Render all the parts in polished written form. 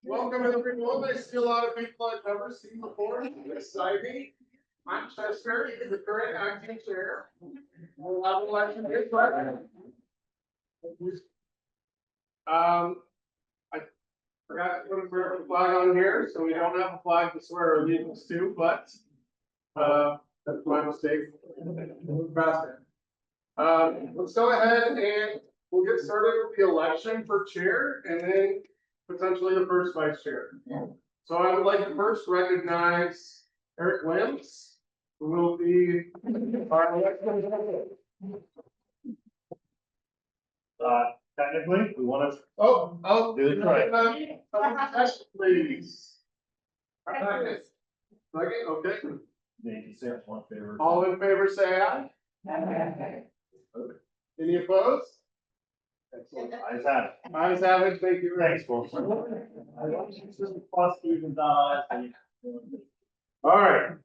Welcome everyone. I see a lot of people I've never seen before. Exciting. I'm Chester, the current acting chair. We'll have election here, I forgot to put a American flag on here, so we don't have a flag to swear allegiance to, but that's my mistake. Let's go ahead and we'll get started with the election for chair and then potentially the first vice chair. So I would like to first recognize Eric Williams, who will be our election. Technically, we want to. Oh, Do it right. please. Second, okay. Nancy said one favor. All in favor, say aye. Any opposed? Excellent. Eyes have it. Ayes have it, thank you. Thanks, folks. All right.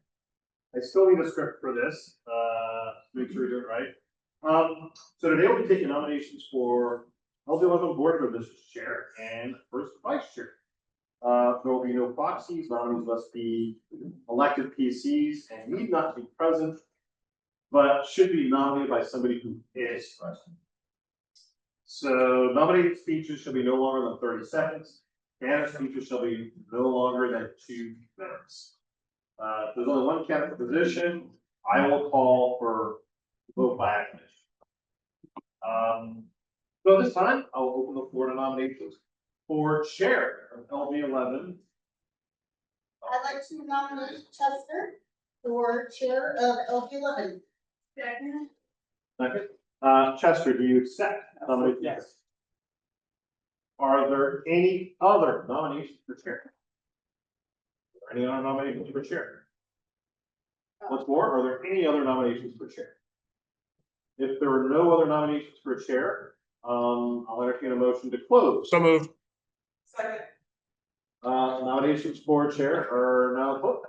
I still need a script for this, make sure we do it right. So today we'll be taking nominations for LD11 Board of Business Chair and first Vice Chair. There will be no proxies, nominees must be elected PCs and need not be present, but should be nominated by somebody who is present. So nominated speeches shall be no longer than 30 seconds. Candidate speeches shall be no longer than 2 minutes. If there's only one candidate for position, I will call for vote by acclamation. So this time, I'll open the floor to nominations for chair of LB11. I'd like to nominate Chester for chair of LB11. Second. Second. Chester, do you accept nomination? Yes. Are there any other nominations for chair? Are there any other nominations for chair? Once more, are there any other nominations for chair? If there are no other nominations for chair, I'll entertain a motion to close. So moved. Second. Nominations for chair are now closed.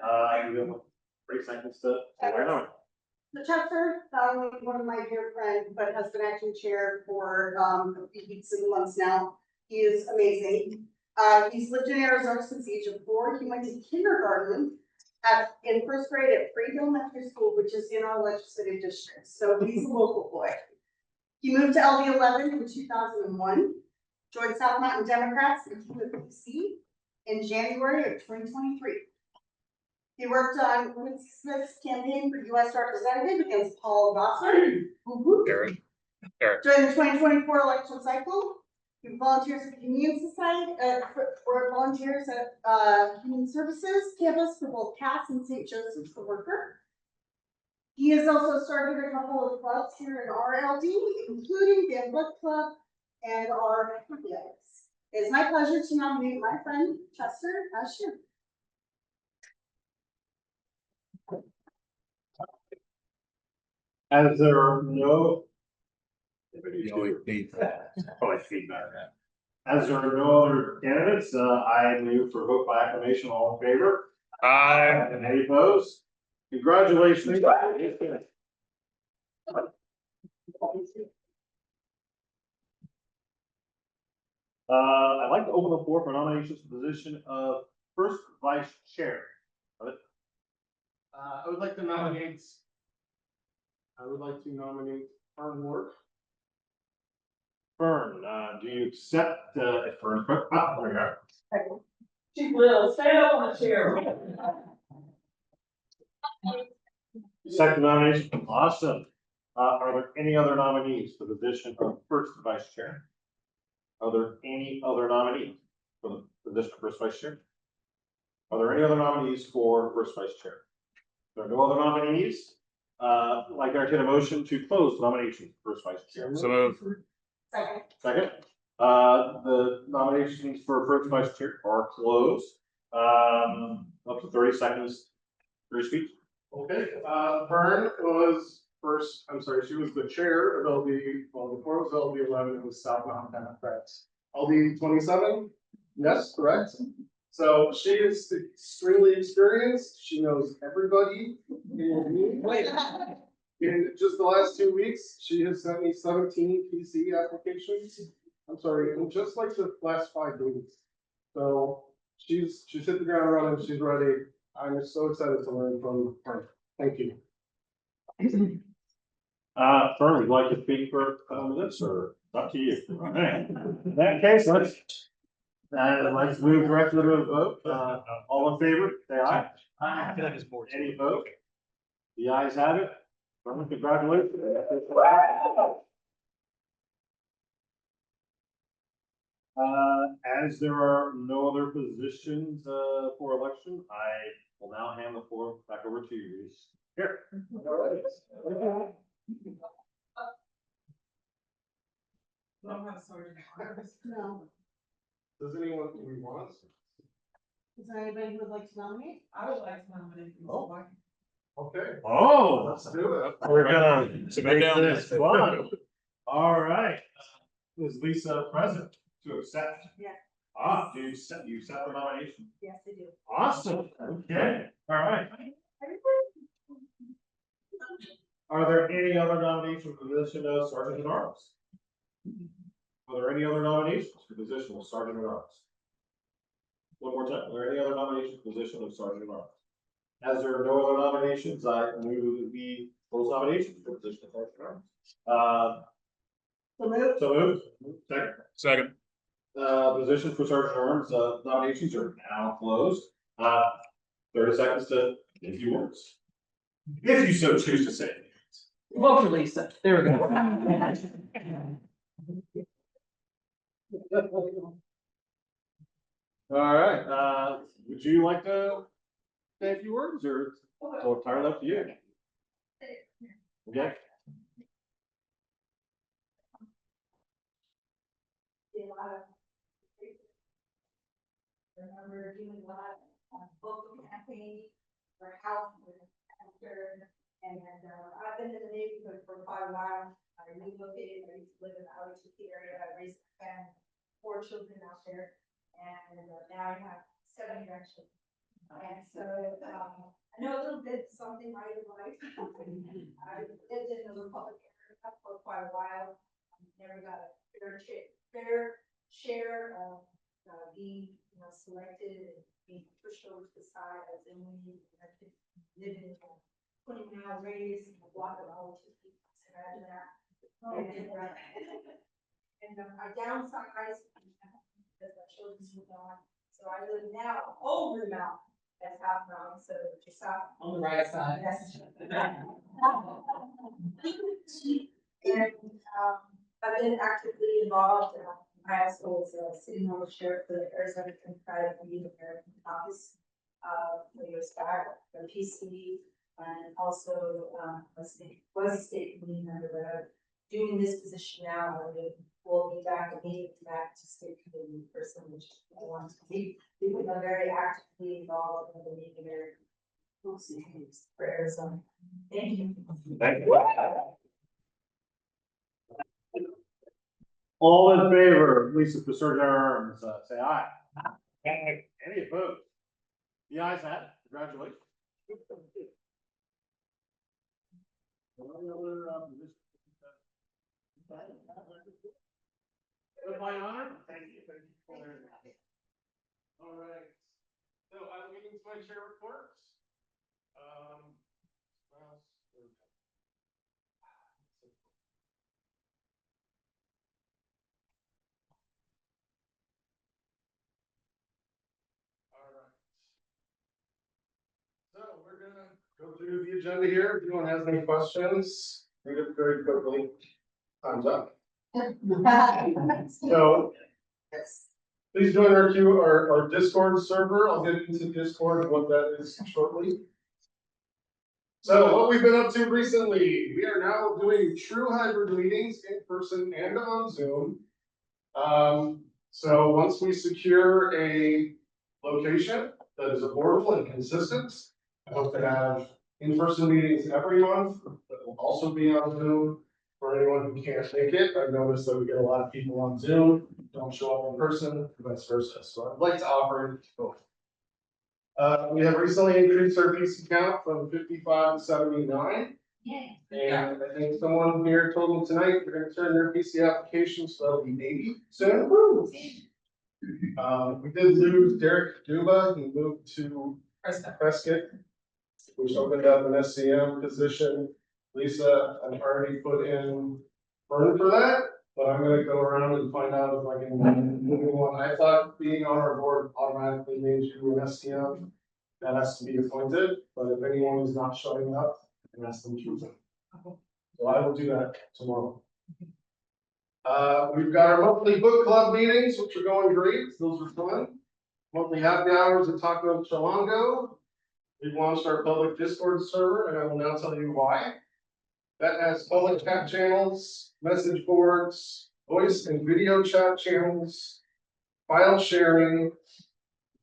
I give 3 seconds to say why not. So Chester, not only one of my dear friends, but has been acting chair for a few weeks and months now. He is amazing. He's lived in Arizona since the age of 4. He went to kindergarten in first grade at Freedom Elementary School, which is in our legislative district. So he's a local boy. He moved to LD11 in 2001, joined South Mountain Democrats and became a PC in January of 2023. He worked on Wood Smith's campaign for U.S. Representative against Paul Gosar. Eric. During the 2024 election cycle, he volunteers at the Humane Society, for volunteers at Human Services campus for both Cass and St. Joseph's the Worker. He has also started a couple of clubs here in RLD, including the Book Club and our Athletics. It is my pleasure to nominate my friend Chester as chair. As there are no. Probably feedback. As there are no other candidates, I move for vote by acclamation. All in favor? Aye. And any opposed? Congratulations. I'd like to open the floor for nominations for the position of first vice chair. I would like to nominate. Fern Ward. Fern, do you accept, if Fern, there we go. She will, stand up on the chair. Second nomination, awesome. Are there any other nominees for the position of first vice chair? Are there any other nominees for the position of first vice chair? Are there any other nominees for first vice chair? There are no other nominees. Like I entertain a motion to close nominations for first vice chair. So moved. Second. Second, the nominations for first vice chair are closed. Up to 30 seconds for your speech. Okay, Fern was she was the chair of LD, well, before it was LD11, it was South Mountain Democrats. LD 27, yes, correct. So she is extremely experienced, she knows everybody. Wait. In just the last 2 weeks, she has sent me 17 PC applications. I'm sorry, in just like the last 5 weeks. So she's hit the ground running, she's ready. I'm so excited to learn from her. Thank you. Fern, would you like to speak for a couple minutes or up to you? Okay. In that case, let's move directly to a vote. All in favor, say aye. I feel like it's more. Any opposed? The ayes have it. Fern, congratulations. As there are no other positions, for election, I will now hand the floor back over to you, Reese. Here. No. Does anyone we want? Is there anybody who would like to nominate? I would like to nominate. Oh. Okay, Oh, let's do it. we're gonna Submit down this there. fun. All right. Is Lisa present to accept? Yeah. Ah, do you accept the nomination? Yes, I do. Awesome. Okay, all right. Are there any other nominations for the position of Sergeant at Arms? Are there any other nominations for the position of Sergeant at Arms? One more time, are there any other nominations for the position of Sergeant at Arms? As there are no other nominations, I move that we close nominations for the position of Sergeant at Arms. So moved. So moved. Second. Second. Position for Sergeant at Arms, nominations are now closed. 30 seconds to a few words. If you so choose to say. Vote for Lisa. There we go. All right, would you like to say a few words or it's entirely up to you? Okay. Remember doing a lot of vocal campaign for health and cancer. And I've been in the neighborhood for quite a while. I relocated, I used to live in the Albuquerque area, I raised a family, 4 children out there. And now I have 7 grandchildren. And so, I know a little bit something right in life. I lived in the Republic area for quite a while. Never got a fair share of being, selected and being pushed over to the side as in we live in a 20-mile radius in a block of all 2 people. Imagine that. And I downsized because my children's moved on. So I live now over the mountain. That's half mountain, so just south. On the right side. Yes. And I've been actively involved. I also was a city hall sheriff for the Arizona Democratic Union American Caucus. For years back, the PC, and also was a state committee member. But doing this position now, I will be back to state committee person, which I want to be. Because I'm very actively involved in the Native American policy for Arizona. Thank you. Thank you. All in favor, Lisa for Sergeant at Arms, say aye. Any opposed? The ayes have it. Congratulations. Any other, positions? With my honor. Thank you. All right. So I'm getting to my chair reports. All right. So we're gonna go through the agenda here. If anyone has any questions, read it very quickly. Time's up. So please join our Discord server. I'll get into Discord and what that is shortly. So what we've been up to recently, we are now doing true hybrid meetings in person and on Zoom. So once we secure a location that is affordable and consistent, I hope to have in-person meetings every month that will also be on Zoom. For anyone who can't make it, I've noticed that we get a lot of people on Zoom, don't show up in person, vice versa. So I'd like to offer both. We have recently increased our PC count from 55 to 79. And I think someone here told me tonight, they're gonna turn their PC application, so that'll be 80 soon. We did lose Derek Duba, he moved to Prescott, which opened up an SCM position. Lisa, I've already put in burn for that, but I'm gonna go around and find out if I can move anyone. I thought being on our board automatically made you an SCM. That has to be appointed, but if anyone is not showing up, then ask them to choose them. So I will do that tomorrow. We've got our monthly book club meetings, which are going great. Those are fun. Monthly happy hours at Taco Chalango. We've launched our public Discord server, and I will now tell you why. That has public chat channels, message boards, voice and video chat channels, file sharing.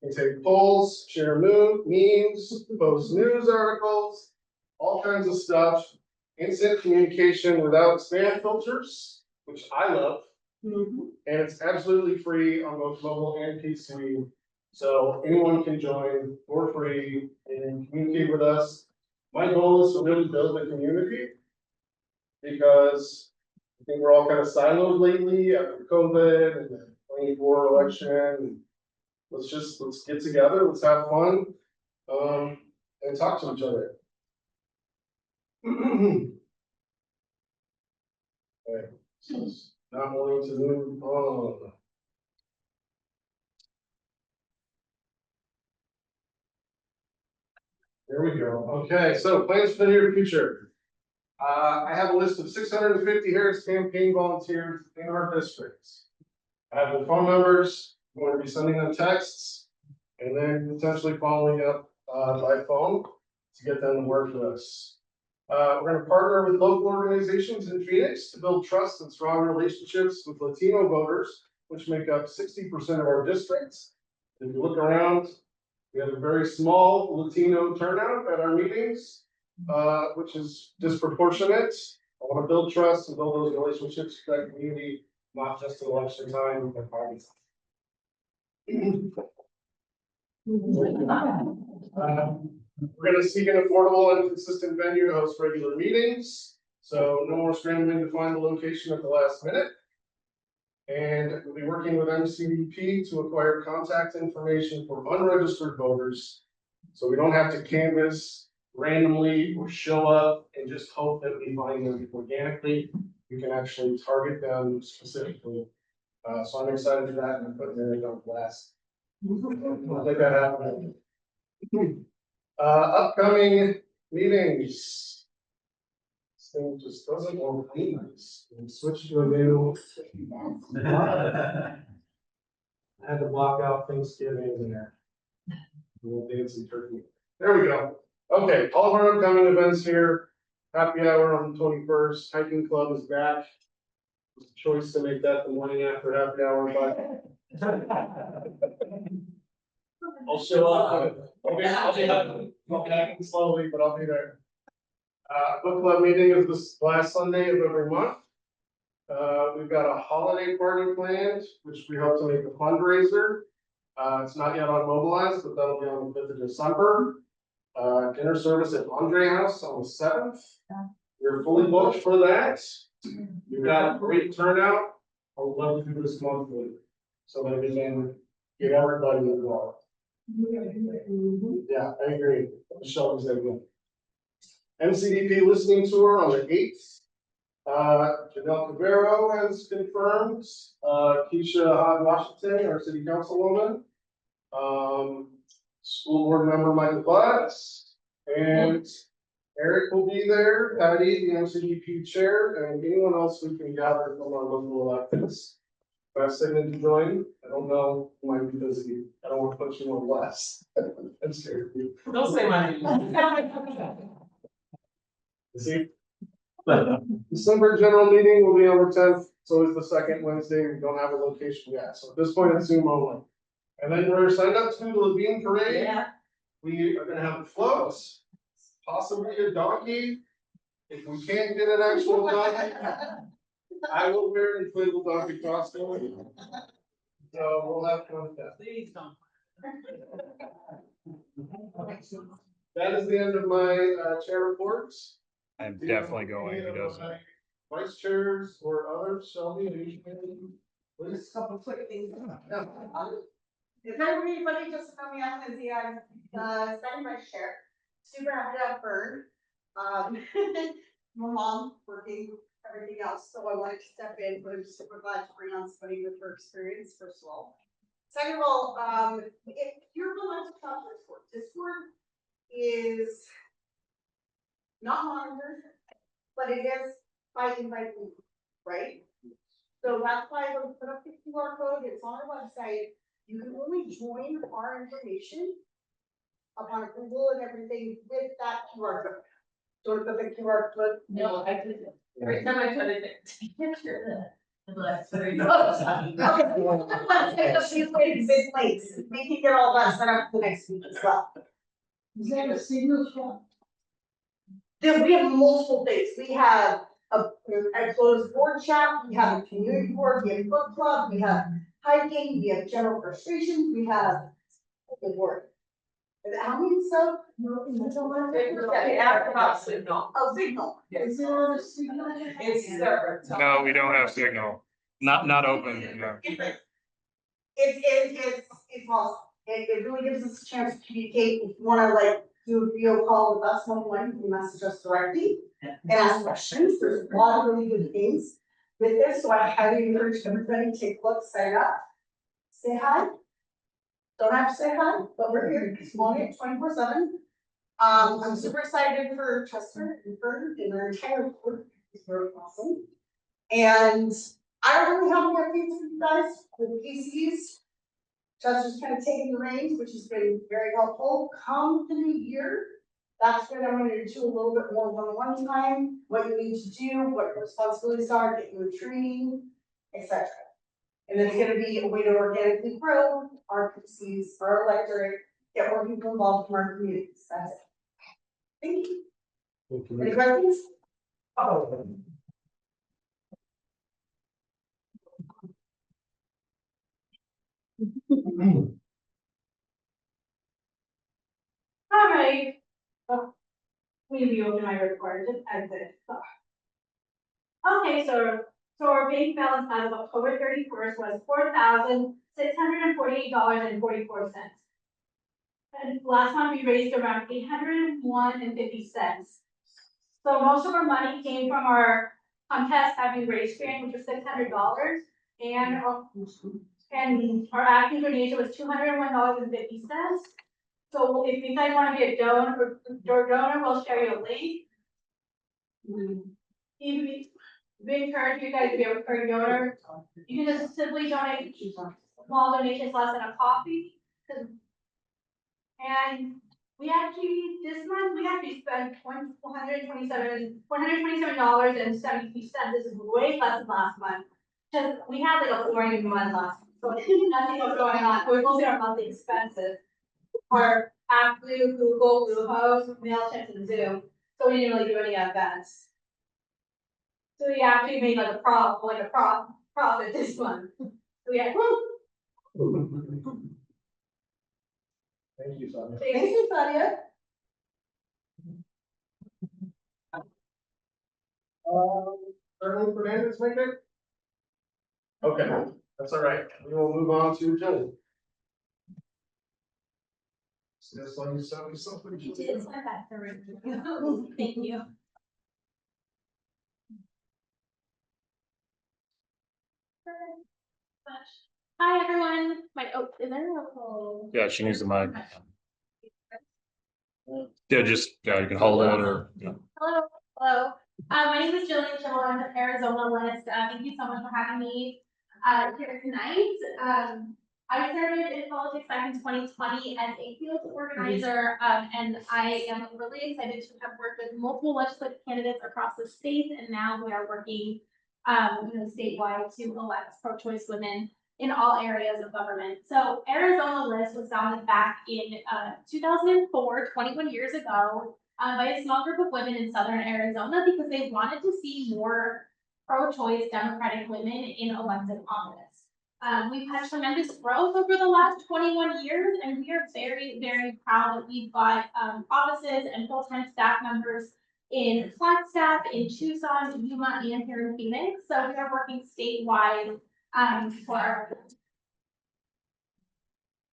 You can take polls, share memes, post news articles, all kinds of stuff. Instant communication without spam filters, which I love. And it's absolutely free on both mobile and PC. So anyone can join for free and communicate with us. My goal is to really build a community. Because I think we're all kind of siloed lately after COVID and the 24 election. Let's get together, let's have fun, and talk to each other. Okay, so not wanting to move on. There we go. Okay, so plans for the near future. I have a list of 650 Harris campaign volunteers in our districts. I have the phone numbers. I'm going to be sending them texts and then potentially following up by phone to get them to work with us. We're going to partner with local organizations in Phoenix to build trust and strong relationships with Latino voters, which make up 60% of our districts. If you look around, we have a very small Latino turnout at our meetings, which is disproportionate. I want to build trust and build those relationships with that community, not just at election time, but parties. We're gonna seek an affordable and consistent venue to host regular meetings, so no more scrambling to find the location at the last minute. And we'll be working with MCDP to acquire contact information for unregistered voters. So we don't have to canvass randomly or show up and just hope that we find them organically. We can actually target them specifically. So I'm excited for that and I'm putting it on blast. I'll make that happen. Upcoming meetings. This thing just doesn't want to be nice. We switch to a new. I had to block out Thanksgiving in there. We'll dance in turkey. There we go. Okay, all of our upcoming events here. Happy hour on the 21st. Hiking club is back. Choice to make that the morning after happy hour, but. I'll show up. I'll be hiking slowly, but I'll be there. Book club meeting is this last Sunday of every month. We've got a holiday party planned, which we hope to make a fundraiser. It's not yet on Mobilize, but that'll be on the 5th of December. Dinner service at Andre House on the 7th. We're fully booked for that. We've got a great turnout. I would love to do this monthly, so that we can get everybody involved. Yeah, I agree. Michelle was there. MCDP listening tour on the 8th. Janelle Cabrero has confirmed. Keisha Hod Washington, our city councilwoman. School board member Michael Butts. And Eric will be there, Patty, the MCDP chair, and anyone else we can gather from our local electeds. Last segment to join. I don't know, might be busy. I don't want to put you on blast. I'm scared of you. Don't say my name. See? December general meeting will be on the 10th. It's always the second Wednesday. We don't have a location yet. So at this point, it's Zoom only. And then we're signed up to the Levine Parade. Yeah. We are gonna have the floats, possibly a donkey. If we can't get an actual donkey, I will wear an inflatable donkey costume. So we'll have fun with that. Please don't. That is the end of my chair reports. I'm definitely going, he doesn't. Vice chairs or others, Shelby, are you? Please. Just a couple quick things. If everybody just know me, I'm Lizzie, I'm, second vice chair. Super happy to have Bird. My mom working, everything else, so I wanted to step in, but I'm super glad to bring on somebody with her experience, first of all. Second of all, if you're going to talk to Discord is not monitored, but it is by invite only, right? So that's why I put up the QR code, it's on our website, you can only join our information upon approval and everything with that QR code. Don't put the QR code. No, I did. Every time I put it, picture that. I'm like, sorry. Okay, let's take a few ways, big links, we can get all that set up for next week as well. Is that a signal shot? Then we have multiple things, we have a closed board chat, we have a community board, we have book club, we have hiking, we have general frustrations, we have the board. And how many stuff? They asked about signal. Oh, signal. Is it on a signal? It's separate. No, we don't have signal. Not open, no. It's awesome. It really gives us a chance to communicate. If you wanna like do a video call with us, one, you can message us directly and ask questions. There's a lot of really good things with this, so I highly encourage everybody to take a look, sign up, say hi. Don't have to say hi, but we're here, it's on 24/7. I'm super excited for Chester and Bird and our entire board, it's very awesome. And I don't really have any updates for you guys with the PCs. Chester's kind of taking the reins, which has been very helpful. Come the new year, that's when I'm gonna do a little bit more one-on-one time, what you need to do, what your responsibilities are, get you a training, etc. And it's gonna be a way to organically grow our PCs, our electorate, get more people involved in our communities, that's it. Thank you. Any questions? All right. We open my report, just exit. Okay, so our bank balance as of October 31st was $4,648.44. And last month we raised around $801.50. So most of our money came from our contest having raised grant, which was $600, and our active donation was $201.50. So if you guys want to be a donor, we'll share you a link. We encourage you guys to be a recurring donor. You can just simply donate small donations less than a coffee. And we actually, this month, we actually spent $127.72. This is way less than last month. Because we had like a boring month last month, so nothing was going on. We're mostly our monthly expenses. Our AppBlue, Google, Bluehost, MailChimp, and Zoom. So we didn't really do any events. So we actually made like a profit this month. So we had, Thank you, Sonia. Thank you, Claudia. Darlene Fernandez, make it? Okay, that's all right. We will move on to Jenny. Yes, on you said something. You did send that through. Thank you. Hi, everyone. Is there a little? Yeah, she needs the mic. Yeah, you can hold it or, you know. Hello. My name is Jillian Schimmel. I'm with Arizona List. Thank you so much for having me here tonight. I started in politics back in 2020 as a field organizer, and I am really excited to have worked with multiple legislative candidates across the state, and now we are working, statewide to elect pro-choice women in all areas of government. So Arizona List was founded back in 2004, 21 years ago, by a small group of women in Southern Arizona because they wanted to see more pro-choice Democratic women in elected office. We've had tremendous growth over the last 21 years, and we are very, very proud that we've got offices and full-time staff members in Flagstaff, in Tucson, Yuma, and here in Phoenix. So we are working statewide, for our.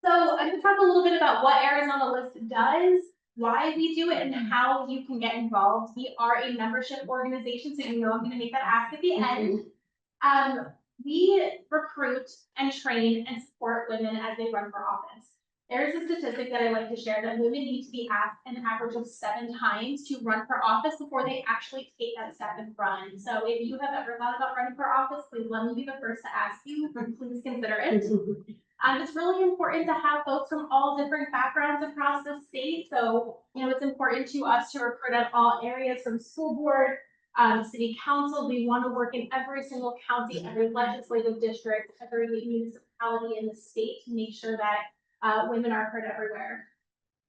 So I'm gonna talk a little bit about what Arizona List does, why we do it, and how you can get involved. We are a membership organization, so you know I'm gonna make that ask at the end. We recruit and train and support women as they run for office. There's a statistic that I like to share that women need to be asked an average of 7 times to run for office before they actually take that step and run. So if you have ever thought about running for office, please let me be the first to ask you, please consider it. It's really important to have folks from all different backgrounds across the state. So, you know, it's important to us to recruit at all areas from school board, city council. We want to work in every single county, every legislative district, every municipality in the state to make sure that women are heard everywhere.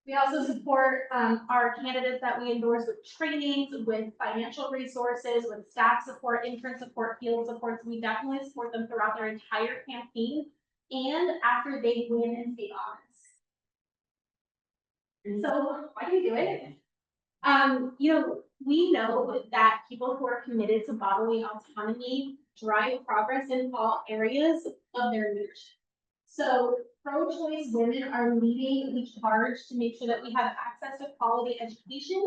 We also support our candidates that we endorse with trainings, with financial resources, with staff support, intern support, field support. So we definitely support them throughout their entire campaign and after they win in state office. So why do we do it? You know, we know that people who are committed to bodily autonomy drive progress in all areas of their leadership. So pro-choice women are leading the charge to make sure that we have access to quality education,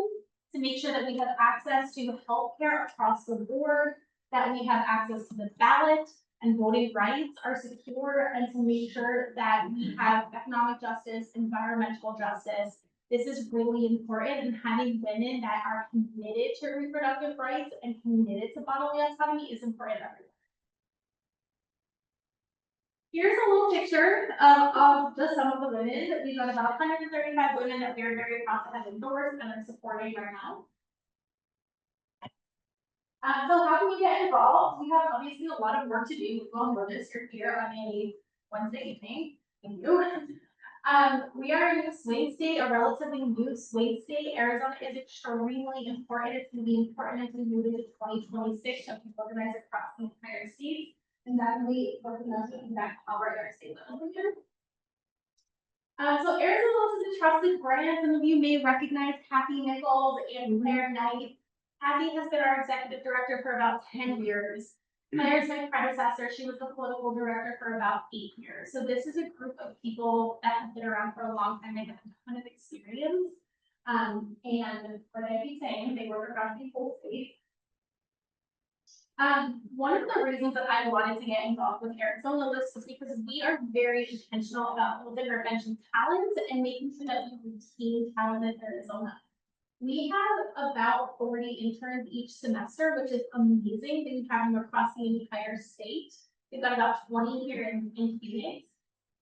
to make sure that we have access to healthcare across the board, that we have access to the ballot and voting rights are secure, and to make sure that we have economic justice, environmental justice. This is really important, and having women that are committed to reproductive rights and committed to bodily autonomy is important everywhere. Here's a little picture of just some of the women. We've got about 135 women that we are very proud to have endorsed and are supporting right now. So how can we get involved? We have obviously a lot of work to do. We'll notice you're here on a Wednesday evening. Thank you. We are a new swing state, a relatively new swing state. Arizona is extremely important. It's going to be important as we move into 2026 to organize across the entire state. And then we recognize that power at our state level here. So Arizona is a trusted brand. Some of you may recognize Kathy Nichols and Claire Knight. Kathy has been our executive director for about 10 years. Claire is my predecessor. She was the political director for about 8 years. So this is a group of people that have been around for a long time. They have a ton of experience. And what I keep saying, they work across the whole state. One of the reasons that I wanted to get involved with Arizona List is because we are very intentional about building intervention talent and making sure that we retain talent in Arizona. We have about 40 interns each semester, which is amazing. We have them across the entire state. We've got about 20 here in Phoenix.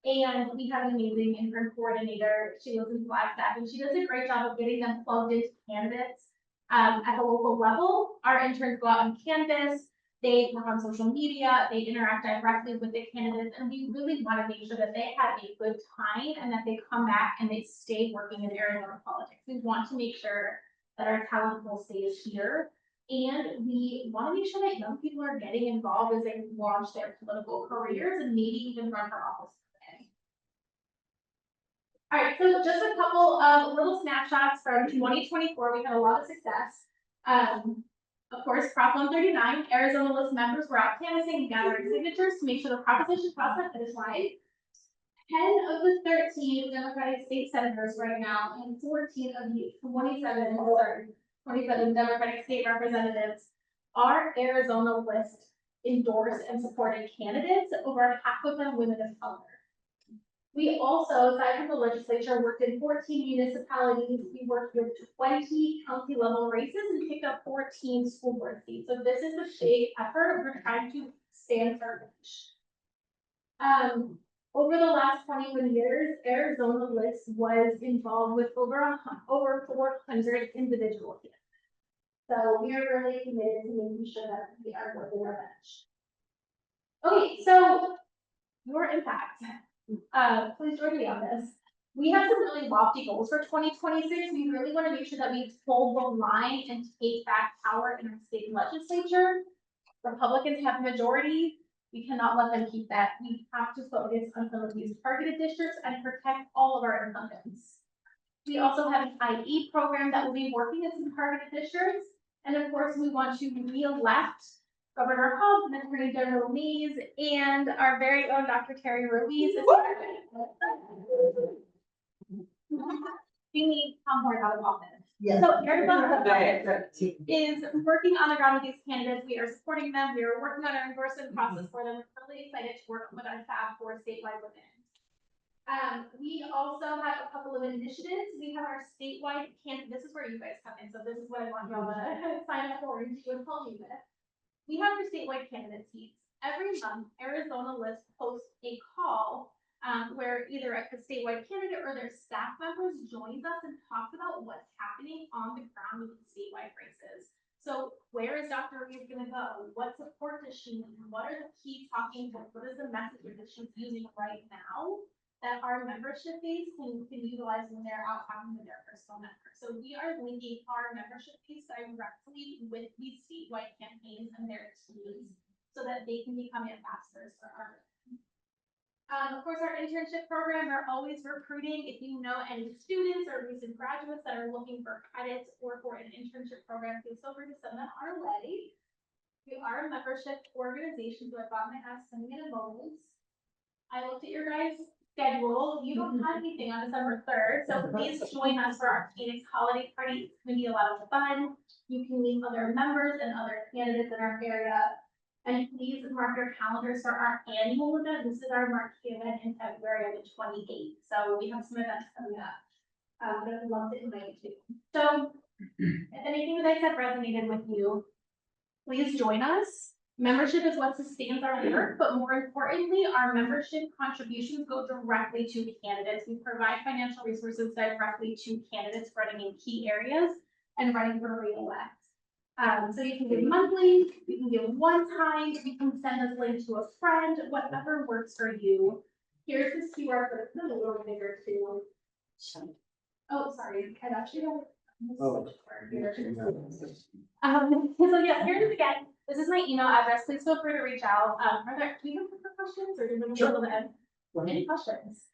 And we have an amazing intern coordinator. She lives in Flagstaff, and she does a great job of getting them plugged into candidates. At the local level, our interns go out on campus, they work on social media, they interact directly with the candidates, and we really want to make sure that they have a good time and that they come back and they stay working in Arizona politics. We want to make sure that our talent pool stays here, and we want to make sure that young people are getting involved as they launch their political careers and maybe even run for office. All right, so just a couple of little snapshots from 2024. We had a lot of success. Of course, Prop 139, Arizona List members were out canvassing and gathering signatures to make sure the proposition crossed that finish line. 10 of the 13 Democratic state senators right now, and 14 of the 27 Democratic state representatives are Arizona List endorsed and supported candidates. Over half of them women of color. We also, aside from the legislature, worked in 14 municipalities. We worked with 20 county level races and picked up 14 school board seats. So this is a big effort. We're trying to stand for reach. Over the last 21 years, Arizona List was involved with over 400 individual candidates. So we are really committed to making sure that we are working our bench. Okay, so your impact. Please join me on this. We have some really lofty goals for 2026. We really want to make sure that we hold the line and take back power in our state legislature. Republicans have a majority. We cannot let them keep that. We have to focus on some of these targeted districts and protect all of our incumbents. We also have an IE program that will be working in some targeted districts. And of course, we want to re-elect Governor Hobbs and Attorney General Mays and our very own Dr. Terry Ruiz. We need Tom Ford out of office. Yes. So Arizona is working on the ground with these candidates. We are supporting them. We are working on our endorsement process for them. We're really excited to work with our staff for statewide women. We also have a couple of initiatives. We have our statewide this is where you guys come in. So this is what I want y'all to sign up for and do and help me with. We have our statewide candidate seats. Every month, Arizona List posts a call where either a statewide candidate or their staff members joins us and talks about what's happening on the ground with the statewide races. So where is Dr. Ruiz gonna go? What support does she need? What are the key talking points? What is the message that she's using right now that our membership base can utilize when they're out talking with their personal members? So we are linking our membership base directly with these statewide campaigns and their teams so that they can become ambassadors for our. Of course, our internship program, we're always recruiting. If you know any students or recent graduates that are looking for credits or for an internship program, please feel free to send them our way. We are a membership organization, so I thought my ass sending in a moment. I looked at your guys' schedule. You don't have anything on December 3rd, so please join us for our Phoenix holiday party. It's gonna be a lot of fun. You can meet other members and other candidates in our area. And please mark your calendars for our annual event. This is our marquee event in February on the 28th. So we have some events coming up. But I'd love to invite you to. So if anything that I said resonated with you, please join us. Membership is what sustains our work, but more importantly, our membership contributions go directly to candidates. We provide financial resources directly to candidates running in key areas and running for re-elect. So you can give monthly, you can give one time, you can send this link to a friend, whatever works for you. Here's the QR code, it's a little bigger too. Oh, sorry, I actually don't. So yeah, here it is again. This is my email address. Please feel free to reach out. Do you have quick questions or do you have any questions?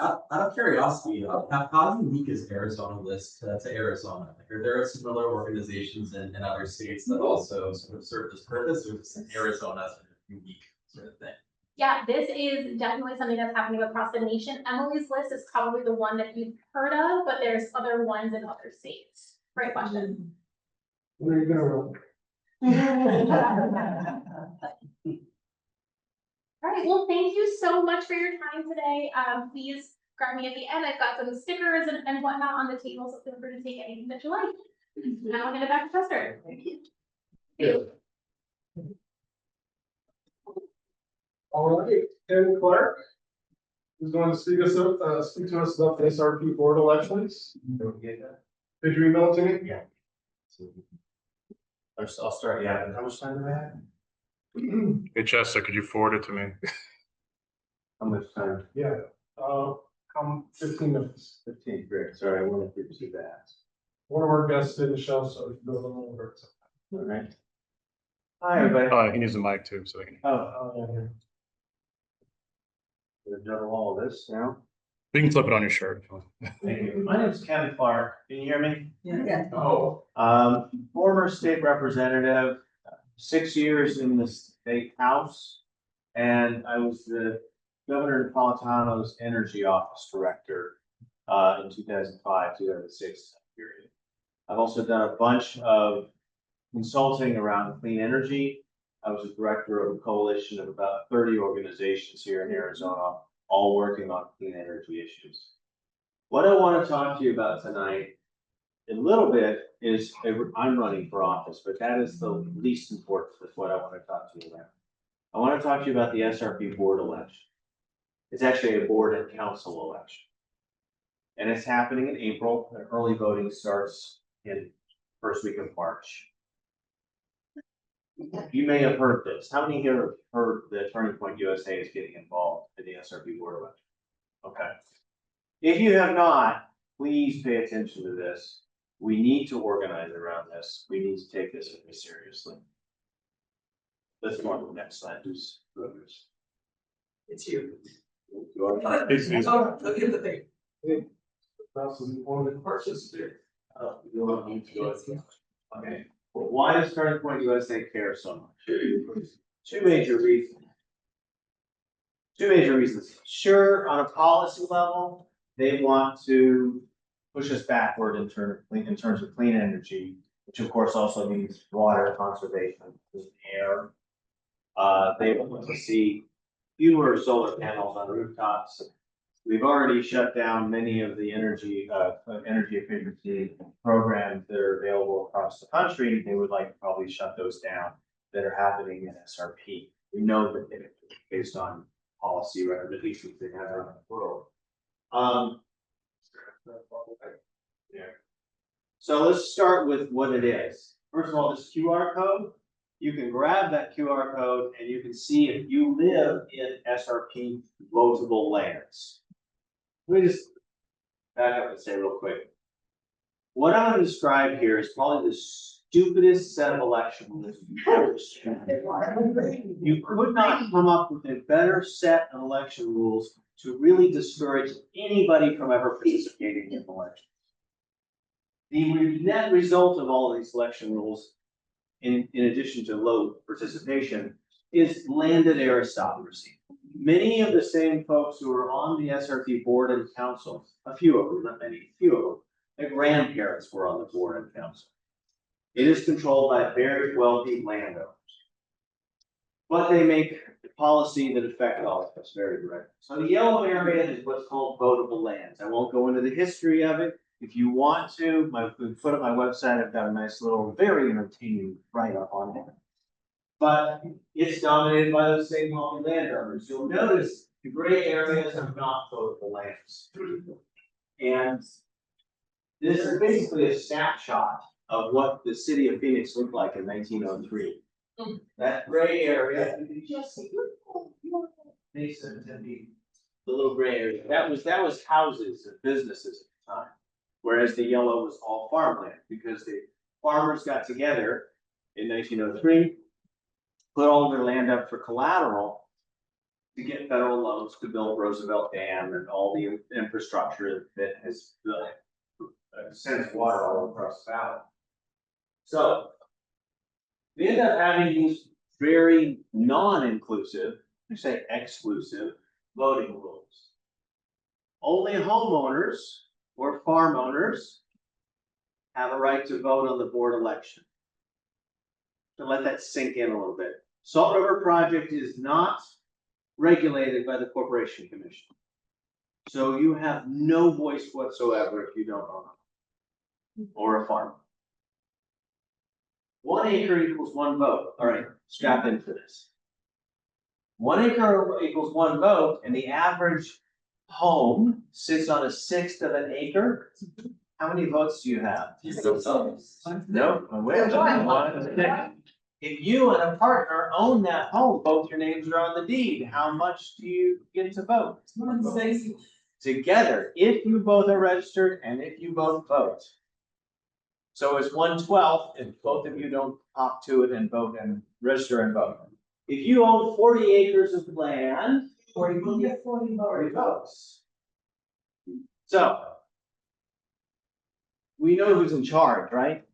Out of curiosity, how unique is Arizona List to Arizona? Like, are there similar organizations in other states that also sort of serve this purpose, or is this an Arizona sort of unique sort of thing? Yeah, this is definitely something that's happening across the nation. Emily's List is probably the one that you've heard of, but there's other ones in other states. Great question. When are you gonna run? All right, well, thank you so much for your time today. Please grab me at the end. I've got some stickers and whatnot on the table, so feel free to take anything that you like. And I'll hand it back to Chester. Thank you. All right, Ken Clark is going to speak to us about the SRP board elections. Did you email it to me? Yeah. I'll start, yeah, how much time do I have? Hey Chester, could you forward it to me? How much time? Yeah, come 15 minutes. 15, great, sorry, I wanted to see that. One of our guests didn't show, so we can go a little over. All right. Hi, everybody. He needs a mic too, so they can. Oh, we've done all of this now. You can flip it on your shirt. Thank you. My name is Ken Clark. Can you hear me? Yeah. Oh. Former state representative, 6 years in the state house. And I was the Governor Napolitano's energy office director, in 2005, 2006 period. I've also done a bunch of consulting around clean energy. I was a director of a coalition of about 30 organizations here in Arizona, all working on clean energy issues. What I want to talk to you about tonight, a little bit, is I'm running for office, but that is the least important. That's what I want to talk to you about. I want to talk to you about the SRP board election. It's actually a board and council election. And it's happening in April, and early voting starts in first week of March. You may have heard this. How many here have heard that Turning Point USA is getting involved in the SRP board election? Okay. If you have not, please pay attention to this. We need to organize around this. We need to take this very seriously. Let's go on to the next slide, please. It's you. Okay, why does Turning Point USA care so much? Two major reasons. Two major reasons. Sure, on a policy level, they want to push us backward in terms of clean energy, which of course also means water conservation, clean air. They want to see fewer solar panels on rooftops. We've already shut down many of the energy efficiency programs that are available across the country. They would like to probably shut those down that are happening in SRP. We know that they, based on policy recommendations they have around the world. So let's start with what it is. First of all, this QR code, you can grab that QR code and you can see if you live in SRP votable lands. Let me just back up and say real quick. What I'm going to describe here is probably the stupidest set of election rules you've ever seen. You could not come up with a better set of election rules to really discourage anybody from ever participating in elections. The net result of all of these election rules, in addition to low participation, is landed aristocracy. Many of the same folks who are on the SRP board and council, a few of them, not many, a few of them, their grandparents were on the board and council. It is controlled by very wealthy landowners. But they make policy that affects all of us very directly. So the yellow area is what's called votable lands. I won't go into the history of it. If you want to, put up my website, I've got a nice little, very entertaining write-up on it. But it's dominated by those same wealthy landowners. You'll notice the gray areas are not votable lands. And this is basically a snapshot of what the city of Phoenix looked like in 1903. That gray area, you can just see Masons and the little gray area. That was houses and businesses at the time. Whereas the yellow was all farmland, because the farmers got together in 1903, put all their land up for collateral to get federal loans to build Roosevelt Dam and all the infrastructure that has sends water all across the valley. So we end up having these very non-inclusive, I say exclusive, voting rules. Only homeowners or farm owners have a right to vote on the board election. So let that sink in a little bit. Salt River Project is not regulated by the Corporation Commission. So you have no voice whatsoever if you don't own it or a farm. 1 acre equals 1 vote. All right, strap in for this. 1 acre equals 1 vote, and the average home sits on 1/6 of an acre. How many votes do you have? No. Wait. If you and a partner own that home, both your names are on the deed, how much do you get to vote? Together, if you both are registered and if you both vote. So it's 1/12 if both of you don't hop to it and vote and register and vote. If you own 40 acres of land, 40 will get 40 votes. So we know who's in charge, right?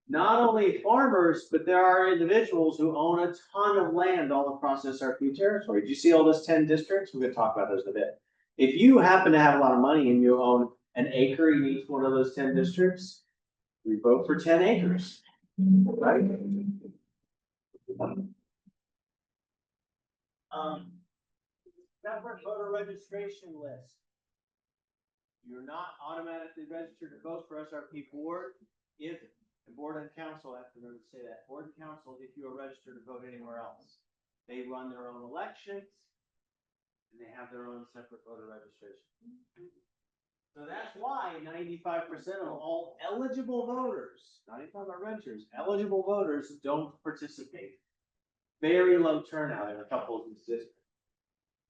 Not only farmers, but there are individuals who own a ton of land all across SRP territory. Do you see all those 10 districts? We're going to talk about those in a bit. If you happen to have a lot of money and you own an acre in each one of those 10 districts, we vote for 10 acres, right? Separate voter registration list. You're not automatically registered to vote for SRP board if the board and council, I have to remember to say that, board and council, if you are registered to vote anywhere else. They run their own elections and they have their own separate voter registration. So that's why 95% of all eligible voters, not even talking about renters, eligible voters don't participate. Very low turnout in a couple of these districts.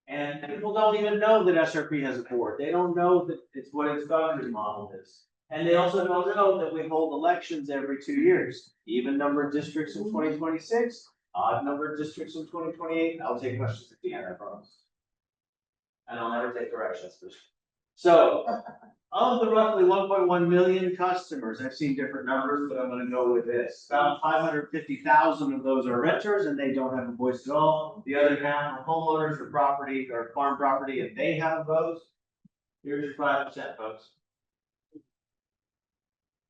And people don't even know that SRP has a board. They don't know that it's what its governor's model is. And they also don't know that we hold elections every 2 years. Even number of districts in 2026, odd number of districts in 2028. I'll take questions at the end, I promise. And I'll never take directions. So, of the roughly 1.1 million customers, I've seen different numbers, but I'm gonna go with this. About 550,000 of those are renters and they don't have a voice at all. The other half are homeowners or property or farm property and they have a vote. Here's your 5%, folks.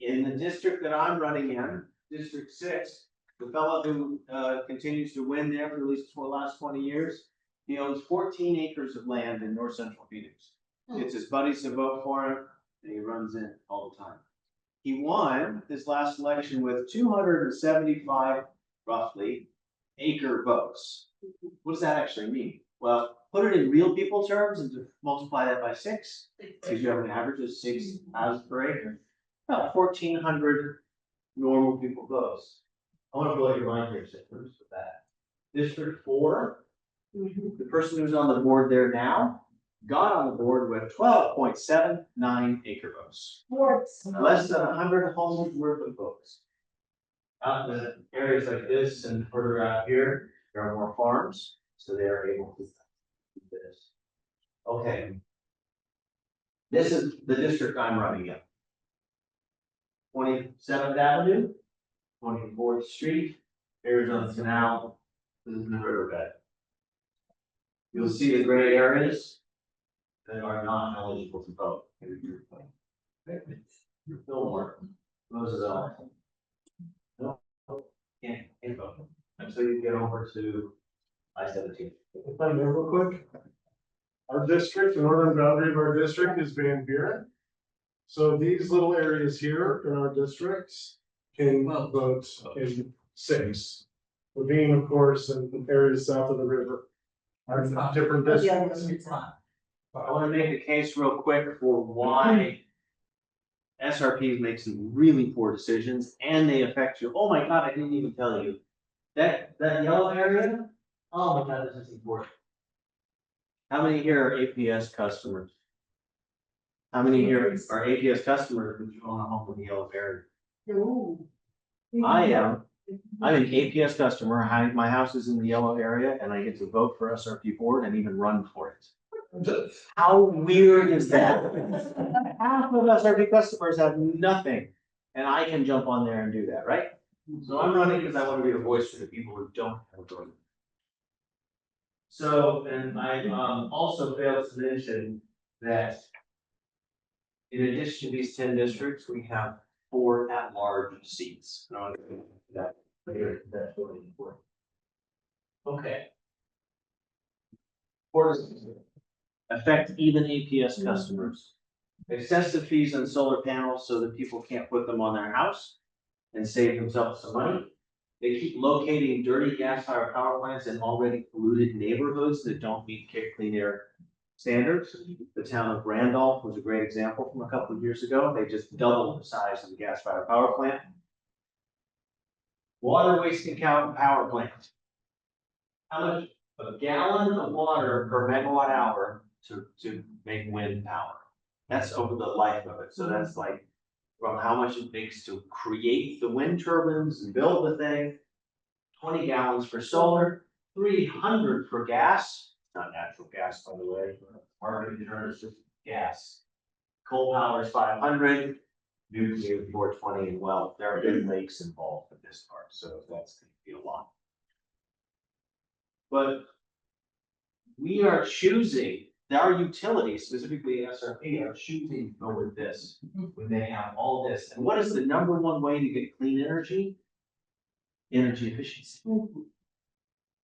In the district that I'm running in, District 6, the fellow who continues to win there for at least the last 20 years, he owns 14 acres of land in north central Phoenix. Gets his buddies to vote for him, and he runs in all the time. He won this last election with 275 roughly acre votes. What does that actually mean? Well, put it in real people terms and to multiply that by 6, because you have an average of 6 houses per acre. About 1,400 normal people votes. I want to blow your mind here, Simmons, with that. District 4, the person who's on the board there now got on the board with 12.79 acre votes. Less than 100 homes worth of votes. Out in the areas like this and further out here, there are more farms, so they are able to do this. Okay. This is the district I'm running in. 27th Avenue, 24th Street, Arizona Canal, this is the riverbed. You'll see the gray areas that are not eligible to vote. Fillmore, Roosevelt. No, can't vote until you get over to I-17. If I may real quick. Our district, the northern boundary of our district is Van Buren. So these little areas here in our districts can vote in 6. Levine, of course, and areas south of the river. Are different districts. I want to make a case real quick for why SRPs make some really poor decisions and they affect you. Oh my God, I didn't even tell you. That yellow area, oh my God, this is important. How many here are APS customers? How many here are APS customers who own a home in the yellow area? I am. I'm an APS customer. My house is in the yellow area and I get to vote for SRP board and even run for it. How weird is that? Half of SRP customers have nothing and I can jump on there and do that, right? So I'm running because I want to be a voice for the people who don't have a vote. So, and I also failed to mention that in addition to these 10 districts, we have 4 at-large seats. That's really important. Okay. Board affect even APS customers. Excessive fees on solar panels so that people can't put them on their house and save themselves some money. They keep locating dirty gas-fired power plants in already polluted neighborhoods that don't meet clean air standards. The town of Randolph was a great example from a couple of years ago. They just doubled the size of the gas-fired power plant. Water wasting power plant. How much? A gallon of water per megawatt hour to make wind power. That's over the life of it. So that's like from how much it takes to create the wind turbines and build the thing. 20 gallons for solar, 300 for gas. Not natural gas, by the way. It's just gas. Coal power is 500. Nuclear 420, and well, there are big lakes involved with this part, so that's going to be a lot. But we are choosing, our utilities, specifically SRP, are choosing to go with this when they have all this. And what is the #1 way to get clean energy? Energy efficiency.